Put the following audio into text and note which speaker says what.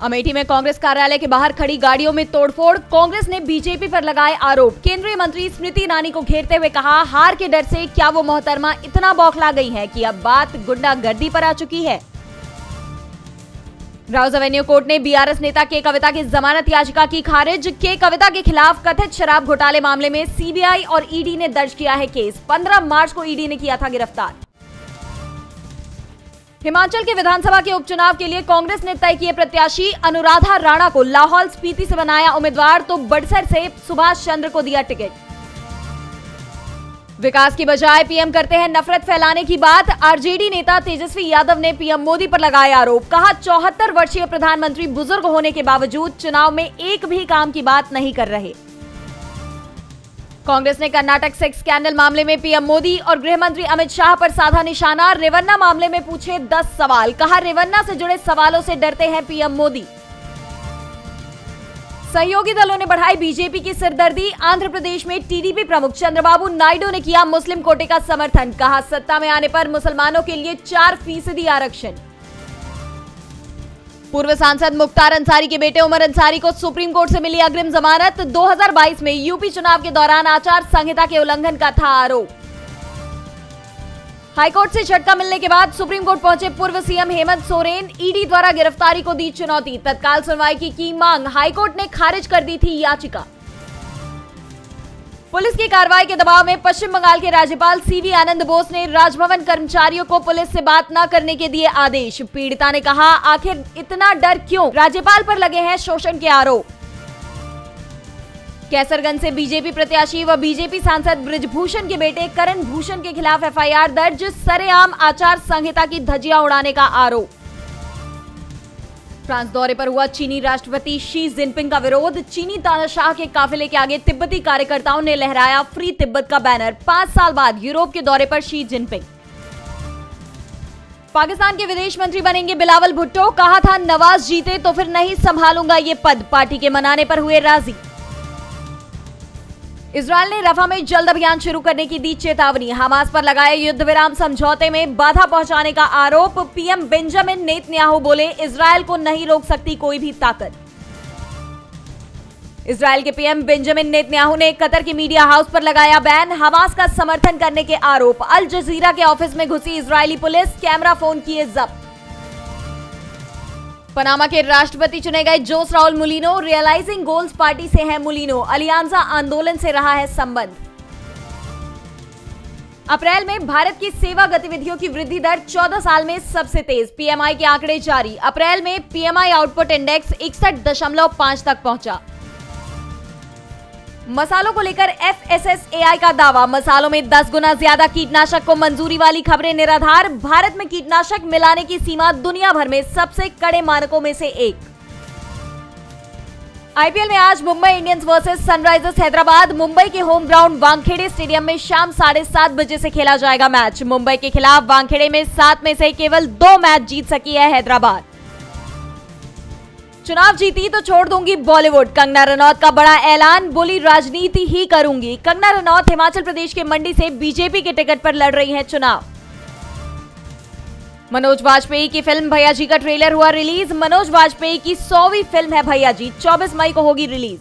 Speaker 1: अमेठी में कांग्रेस कार्यालय के बाहर खड़ी गाड़ियों में तोड़फोड़, कांग्रेस ने बीजेपी पर लगाए आरोप। केंद्रीय मंत्री स्मृति ईरानी को घेरते हुए कहा, हार के डर से क्या वो मोहतरमा इतना बौखला गई है कि अब बात गुंडागर्दी पर आ चुकी है। राउज एवेन्यू कोर्ट ने बीआरएस नेता के कविता की जमानत याचिका की खारिज। के कविता के खिलाफ कथित शराब घोटाले मामले में सीबीआई और ईडी ने दर्ज किया है केस। 15 मार्च को ईडी ने किया था गिरफ्तार। हिमाचल के विधानसभा के उपचुनाव के लिए कांग्रेस ने तय किए प्रत्याशी। अनुराधा राणा को लाहौल स्पीति से बनाया उम्मीदवार, तो बड़सर से सुभाष चंद्र को दिया टिकट। विकास की बजाय पीएम करते हैं नफरत फैलाने की बात। आरजेडी नेता तेजस्वी यादव ने पीएम मोदी पर लगाए आरोप। कहा, 74 वर्षीय प्रधानमंत्री बुजुर्ग होने के बावजूद चुनाव में एक भी काम की बात नहीं कर रहे। कांग्रेस ने कर्नाटक सेक्स स्कैंडल मामले में पीएम मोदी और गृह मंत्री अमित शाह पर साधा निशाना। रेवन्ना मामले में पूछे 10 सवाल। कहा, रेवन्ना से जुड़े सवालों से डरते हैं पीएम मोदी। सहयोगी दलों ने बढ़ाई बीजेपी की सिरदर्दी। आंध्र प्रदेश में टीडीपी प्रमुख चंद्रबाबू नायडू ने किया मुस्लिम कोटे का समर्थन। कहा, सत्ता में आने पर मुसलमानों के लिए 4% आरक्षण। पूर्व सांसद मुख्तार अंसारी के बेटे उमर अंसारी को सुप्रीम कोर्ट से मिली अग्रिम जमानत। 2022 में यूपी चुनाव के दौरान आचार संहिता के उल्लंघन का था आरोप। हाईकोर्ट से झटका मिलने के बाद सुप्रीम कोर्ट पहुंचे पूर्व सीएम हेमंत सोरेन। ईडी द्वारा गिरफ्तारी को दी चुनौती, तत्काल सुनवाई की मांग। हाईकोर्ट ने खारिज कर दी थी याचिका। पुलिस की कार्रवाई के दबाव में पश्चिम बंगाल के राज्यपाल सीवी आनंद बोस ने राजभवन कर्मचारियों को पुलिस से बात न करने के दिए आदेश। पीड़िता ने कहा, आखिर इतना डर क्यों? राज्यपाल पर लगे हैं शोषण के आरोप। कैसरगंज से बीजेपी प्रत्याशी व बीजेपी सांसद बृजभूषण के बेटे करण भूषण के खिलाफ एफआईआर दर्ज। सरेआम आचार संहिता की धज्जियां उड़ाने का आरोप। फ्रांस दौरे पर हुआ चीनी राष्ट्रपति शी जिनपिंग का विरोध। चीनी तानाशाह के काफिले के आगे तिब्बती कार्यकर्ताओं ने लहराया फ्री तिब्बत का बैनर। 5 साल बाद यूरोप के दौरे पर शी जिनपिंग। पाकिस्तान के विदेश मंत्री बनेंगे बिलावल भुट्टो। कहा था, नवाज जीते तो फिर नहीं संभालूंगा ये पद। पार्टी के मनाने पर हुए राजी। इजरायल ने रफा में जल्द अभियान शुरू करने की दी चेतावनी। हमास पर लगाए युद्ध विराम समझौते में बाधा पहुंचाने का आरोप। पीएम बेंजामिन नेतन्याहू बोले, इजरायल को नहीं रोक सकती कोई भी ताकत। इजरायल के पीएम बेंजामिन नेतन्याहू ने कतर के मीडिया हाउस पर लगाया बैन। हमास का समर्थन करने के आरोप। अल जजीरा के ऑफिस में घुसी इजरायली पुलिस, कैमरा फोन किए जब्त। पनामा के राष्ट्रपति चुने गए Jose Raul Mulino. Realizing Goals party से हैं मुलिनो। अलियांजा आंदोलन से रहा है संबंध। अप्रैल में भारत की सेवा गतिविधियों की वृद्धि दर 14 साल में सबसे तेज। पीएमआई के आंकड़े जारी। अप्रैल में पीएमआई आउटपुट इंडेक्स 61.5 तक पहुंचा। मसालों को लेकर एफएसएसएआई का दावा। मसालों में 10 गुना ज्यादा कीटनाशक को मंजूरी वाली खबरें निराधार। भारत में कीटनाशक मिलाने की सीमा दुनिया भर में सबसे कड़े मानकों में से एक। आईपीएल में आज Mumbai Indians versus Sunrisers Hyderabad. Mumbai के होम ग्राउंड वानखेड़े स्टेडियम में शाम 7:30 बजे से खेला जाएगा मैच। मुंबई के खिलाफ वानखेड़े में 7 में से केवल 2 मैच जीत सकी है हैदराबाद। चुनाव जीती तो छोड़ दूंगी बॉलीवुड। कंगना रनौत का बड़ा ऐलान। बोली, राजनीति ही करूंगी। कंगना रनौत हिमाचल प्रदेश के मंडी से बीजेपी के टिकट पर लड़ रही हैं चुनाव। मनोज वाजपेयी की फिल्म भैया जी का ट्रेलर हुआ रिलीज। मनोज वाजपेयी की 100वीं फिल्म है भैया जी। 24 मई को होगी रिलीज।